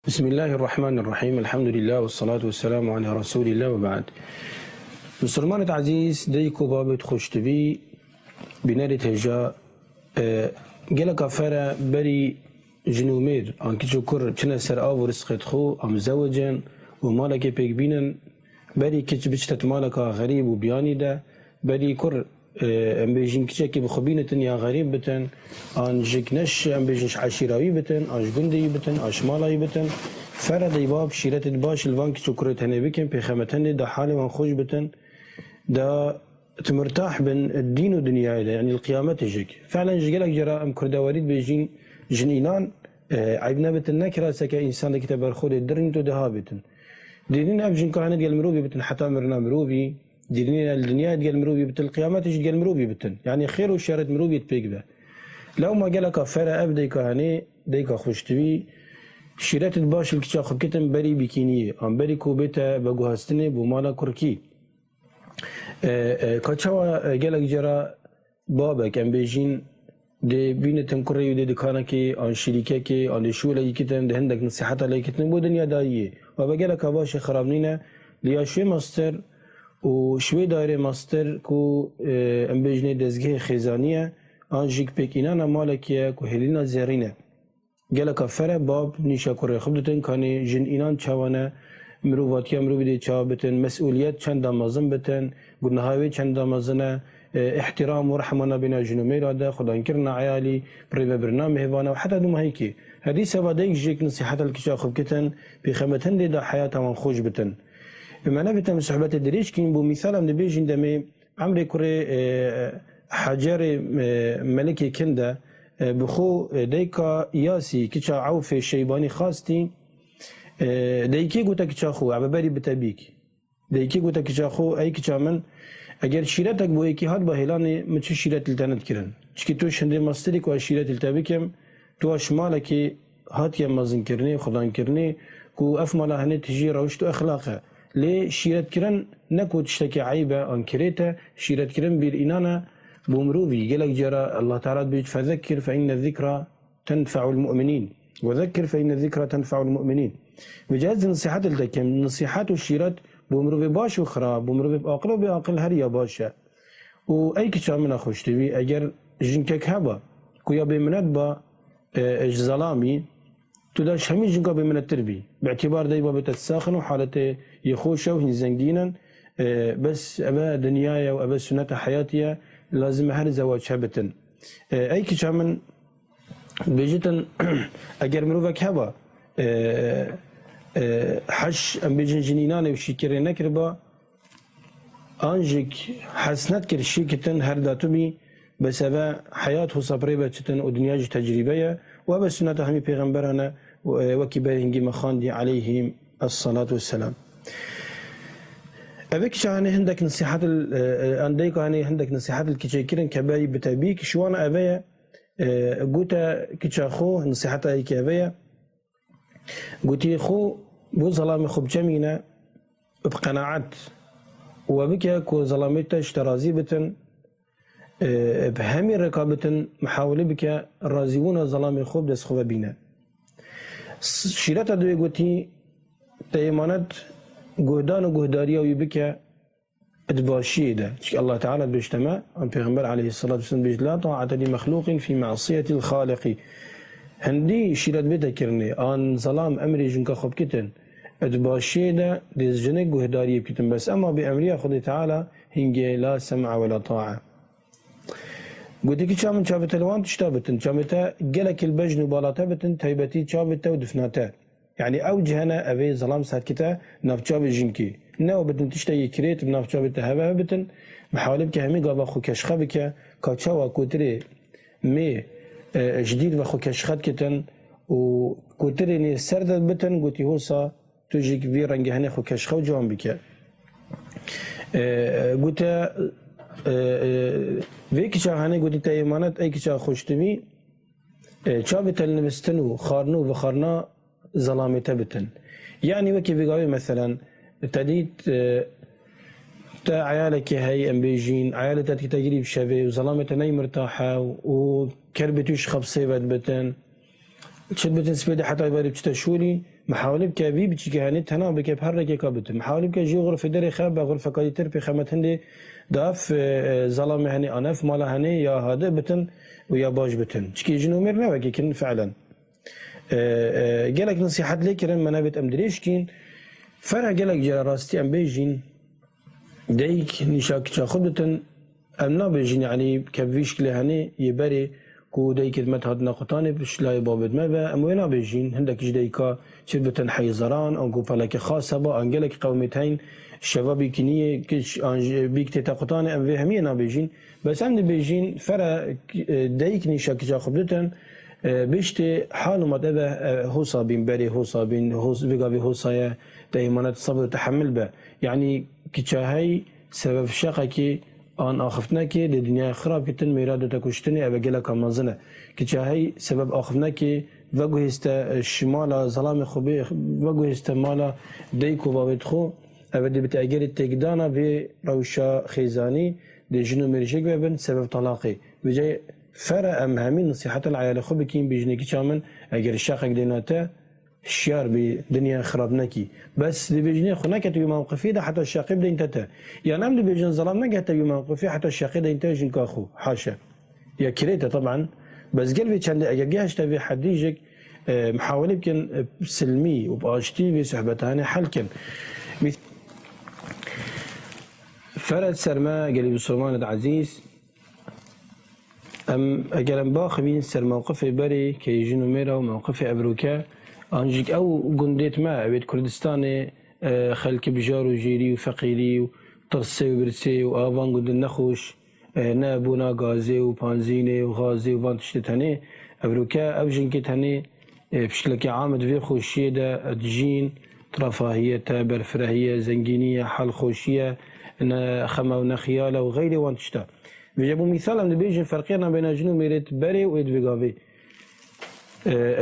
بسم الله الرحمن الرحيم. الحمد لله والصلاة والسلام على رسول الله وبعد. مسلمان عزيز ديكو بابت خوشتبي بناري تهجا جلك فارا بري جنومير عن كيشو كر چنا سر آو رزقت خو ام زوجن ومالك بيك بينن بري كيش بجتت مالك غريب وبياني ده بري كر ام بيجين كيشاكي بخبينتن يا غريب بتن ان جيكنش ام بيجنش عشيراوي بتن اش گندي بتن اش مالاي بتن فرد باب شيرت باش الوان كيشو كرت هني بكن بخمتن ده حال وان خوش بتن ده تمرتاح بين الدين والدنيا ده يعني القيامة تجيك فعلا جيلك جرا ام كردواريد بيجين جنينان عيبنا بتن نكرا سكا انسان كتاب الخود الدرن تو دها بتن دينين ابجن كانت قال مروبي بتن حتى مرنا مروبي دينين الدنيا قال مروبي بتن القيامة تجي قال مروبي بتن يعني خير وشرت مروبي تبيك به لو ما قالك فرا ابدي كهني ديكا خوشتبي شيرت باش الكشا خبكتن بري بكيني ام بري كوبيتا بغوهستني بومالا كركي کچاوا گلک جرا بابک ام بیجین دی بینتن کری و دی دکانه کی آن شریکه کی آن شوله یکتن ده هندک نصیحت علی کتن بود دنیا داییه و بگلک باش خراب نینه لیا شوی ماستر و شوی دایره ماستر کو ام بیجنه دزگه خزانیه آن جیک پیکینان مالکیه کو هلینا زرینه گلک فره باب نیشا کری خبدتن کانی جن اینان چوانه مروفاتیا مروفی دی چاو بتن مسئولیت چند دامازن بتن گناهاوی چند دامازنه احترام و رحمنا بنا جنومي رادا خدا انكرنا عيالي بريبا برنامج هوانا وحتى دوما هيكي هذه سبا ديك جيك نصيحة الكشا خبكتن بخمتن دي دا حياتها وانخوش بتن بما نبتا من صحبات الدريش كين بو مثال من بيجين دمي عمري كوري حجر ملكي كندا بخو ديكا ياسي كشا عوفي شيباني خاصتي دایکی گوته که چاخو عببری بتابیک دایکی گوته که چاخو ای که چامن اگر شیرتک بو یکی هات با هلانی مچه شیرت التنت کرن چکی تو شنده مستری که شیرت التابیکم تو اشماله که هات یم مزن کرنی خدان کرنی کو اف مالا هنه تجی روشت و اخلاقه لی شیرت کرن نکو تشتکی عیبه انکریته شیرت کرن بیر اینانا بومروفی گلک جرا الله تعالی بیج فذکر فإن الذکرى تنفع المؤمنين وذكر فإن الذكرى تنفع المؤمنين بجاز نصيحات التكم نصيحات والشيرات بمروف باش وخراب بمروف باقل وباقل هريا باشا واي كشا من خوش تبي اگر جنكك هبا كويا بمنت با ظلامي تداش همي جنكا بمنت تربي باعتبار دايما بتتساخن وحالته يخوشا وهن زنجينا بس ابا دنيايا وابا سنة حياتيا لازم هر زواج شابتن اي كشا من بيجتن اگر مروفك هبا حش ام بيجن جنينانه وشيكري نكربا انجك حسنت كر شيكتن هر داتومي بسبب حياته صبري بتن ودنياج تجربيه وبسنه همي پیغمبرنا وكبرهنجي مخاندي عليهم الصلاه والسلام ابيك شاني عندك نصيحات عندك يعني عندك نصيحات الكيشكرن كباي بتبيك شو انا ابي قوتا كيشاخو نصيحتها هيك ابي قلت خو بو ظلامي خب جمينة بقناعات وبك كو ظلاميتا اشترازي بتن بهمي رقابتن محاولة بك الرازيون ظلامي خوب دس خوب بينا شيرتا دوي قلتي تيمانت قهدان وقهداريا ويبك ادباشي ده الله تعالى بيجتمع عن پیغمبر عليه الصلاة والسلام بيج لا طاعة لمخلوق في معصية الخالق هندي شيرت بيتا كرني آن ظلام أمري جنكا خب كتن ادباشي ده ديز جنك وهداري بكتن بس أما بأمريا خد تعالى هنجي لا سمع ولا طاعة قلت لك شامن شابت الوان تشتابتن شامتا جلك البجن وبالاتا بتن تيبتي شابتا ودفناتا يعني أوجهنا أبي ظلام ساكتا نافشاب جنكي نو بدن تشتي كريت بنافشاب هبا بتن محاولة بك همي قابا خو كشخه بك كاتشاوا كوتري مي جديد بخو كشخات كتن وكوتريني سردت بتن قوتي هوسا توجيك في رنجي هني خو كشخه وجوان بك قوتا فيكشا هني قوتي تايمانات ايكشا خوشتبي شابت النبستنو خارنو وخارنا ظلامته بتن يعني وكي بيقاوي مثلا تديت تا عيالك هاي ام بيجين عيالتك تجريب شبه وظلامتها ناي مرتاحه وكربتوش خبصيبت بتن شد بتن سبيدي حتى يباري بتشتشولي محاولة بك بي بتشكي هاني تنا بك بحرك كابت محاولة بك جي غرفة دري خاب غرفة كايتر في خامة هندي داف ظلام هني انف مالا هني يا هذا بتن ويا باج بتن تشكي جنو ميرنا وكي فعلا قالك نصيحة لي كرن منابت ام دريشكين فرع قالك جرى راستي ام بيجين دايك نشاك تاخدتن ام نابيجين يعني كفيش كلي هني يبري كو دايك مت هاد نقطاني باش لا يبابد ما ام وين بيجين عندك جديكا شربتن حي زران او فلك خاصه با انجلك قومتين الشباب كنيه كش بيك تقطاني ام فهمينا بيجين بس عند بيجين فرع دايك نشاك تاخدتن بيشتي حالو مدبه هو صابين بري هو صابين هو بيقابي هو صايا دايما صبر تحمل به يعني كتشاهي سبب شقكي ان اخفتناكي لدنيا خراب كتن ميرادو تكوشتني ابقى لك منزنه كتشاهي سبب اخفتناكي وجهست الشمال ظلام خوبي وجهست مالا ديكو بابتخو ابدي بتاجر التقدانا بروشا خيزاني دي جنو مرجيك بن سبب طلاقي بجاي فرق ام همين نصيحة العيال خو بكين بيجنيكي شامن اگر الشاقك ديناتا الشيار بدنيا خرابناكي بس دي بيجني خو نكت بموقفي ده حتى الشاقي بدا انتتا يعني ام دي بيجن ظلام نكت بموقفي حتى الشاقي ده انتا جن كاخو حاشا يا كريتا طبعا بس قلبي كان اگر جهش تبي حديجك محاولة يمكن سلمي وباشتي بصحبتها حل كان فرد سرما قلبي سلمان العزيز ام اگرم باخبين سر موقف بري كي جنو ميرا وموقف ابروكا انجيك او قنديت ما بيت كردستان خلك بجار وجيري وفقيري وطرسي وبرسي وافان قند النخوش نابونا غازي وبانزيني وغازي وفانتشتتاني ابروكا او جنكتاني بشكلك عامد في خوشيه دا تجين رفاهية برفرهية زنجينية حل خوشية خما ونخيالة وغيره وانتشتا بيجابوا مثال من بيجن فرقينا بين جنوب ميريت بري وإدفيغافي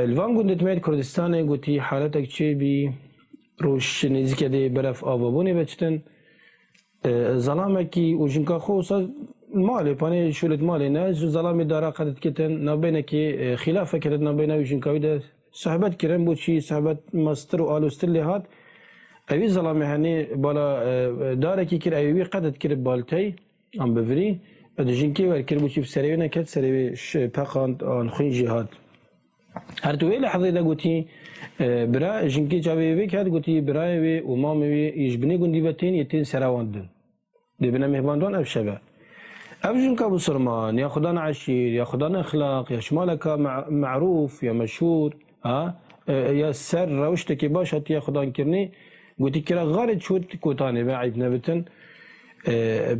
الفان قلت ميت كردستان قلتي حالتك شي بي روش نزيكا دي برف آبابوني بچتن ظلامكي وجنكا خوصا مالي باني شولت مالي ناس ظلامي دارا قدت كتن نابينكي خلافة كتن نابينا وجنكاوي ده صحبت كرن بود شي صحبت ماستر وآلوستر اللي هات اوي ظلامي هني بالا داركي كر اوي قدت كر بالتي ام بفري دجنكي وركر بوشي بسريو نكت سريو باقاند ان خوين جهاد هر توي لحظه دا قوتي برا جنكي جاوي وي كاد قوتي براي وي ومامي وي يجبني غندي بتين يتين سراواندن دي بنا مهباندون او شبه او جنكا ابو سرمان يا خدان عشير يا خدان اخلاق يا شمالك معروف يا مشهور ها يا سر روشتك باشت يا خدان كرني قوتي كرا غارد شوت كوتاني بعيد نبتن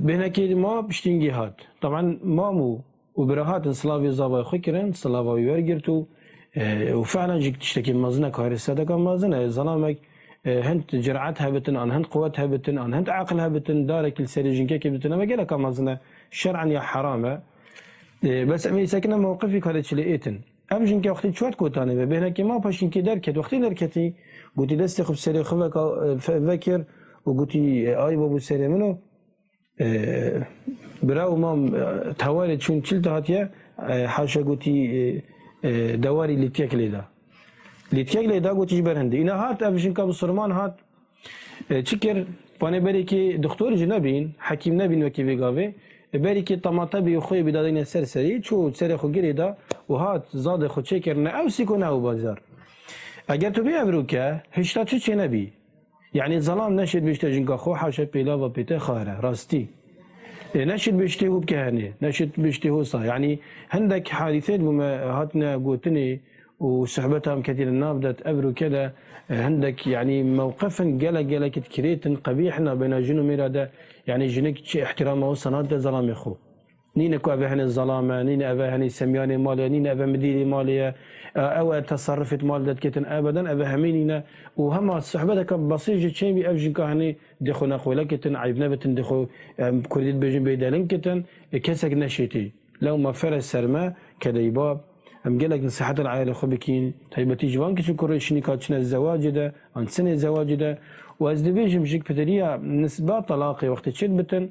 بهناكي ما بشتين جهات طبعا مامو وبراهات سلافي زابا خكرن سلافي ورجرتو وفعلا جيك تشتكي مازنا كارثه ده كان مازنا ظلامك هنت جرعتها بتن ان هنت قوتها بتن ان هنت عقلها بتن دارك السريجين كيك بتن ما قالك مازنا شرعا يا حرامه بس امي ساكنه موقفي كانت لقيتن امجن كي وقت شوات كوتاني بهناكي ما باشين كي دركت وقت دركتي قلت دستي خب سري خفك فكر وقلت اي بابو سري منو براو مام توالد شون تشلت هاتيا حاشا قوتي دواري لتيك ليدا لتيك ليدا قوتي جبرهندي انا هات افشن كابو سرمان هات تشكر باني بريكي دكتور جنبين حكيم نبين وكي بيغافي بريكي طماطبي خوي بدادين سرسري شو سري خو جريدا وهات زاد خو تشكرنا او سيكون او بازار اگر تو بي ابروكا هشتا تشي نبي يعني ظلام نشد بيشتجنكا خو حاشا بيلا وبيتا خاره راستي نشد بيشتهو بكهنه نشد بيشتهو صح يعني عندك حادثات بما هاتنا قوتني وصحبتهم كثير نابدت ابرو كذا عندك يعني موقفا قلق كريتن قبيحنا بين جنو ميرادا يعني جنك احترامه وصناد ظلام اخو نين اكو ابا هني الظلامه نين ابا هني سمياني ماليه نين ابا مديري ماليه او تصرفت مال دت كتن ابدا ابا همينينا وهم صحبتك بسيج شيء بافجن كهني دخلنا خولكتن عيبنا بتن دخو كرديت بجن بيدالن كتن كسك نشيتي لو ما فرس سرما كديباب ام قالك نصيحه العائله خو بكين تيبتي جوان كش كوريشني كاتشنا الزواج ده عن سنه الزواج ده وازدبيج مشيك بتريا نسبه طلاقي وقت تشد بتن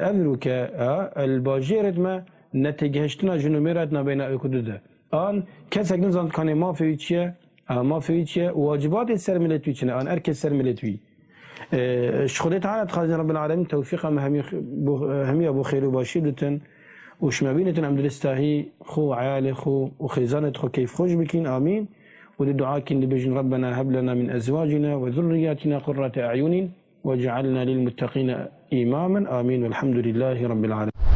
أذرك الباجيرت ما نتيجهشتنا جنوميراتنا بين الكدودة آن کسک نزاند کنه ما فیچیه ما فیچیه واجبات سر ملت وی چنه آن ارکس سر ملت وی خدای تعالی خازن رب العالمین توفیق همي ابو خير وباشي دتن وشمبينتن عبد الاستاهي خو عيالي خو وخيزانت خو كيف خوش بكين امين ولدعاء كن بجن ربنا هب لنا من ازواجنا وذرياتنا قرة اعين واجعلنا للمتقين اماما امين والحمد لله رب العالمين.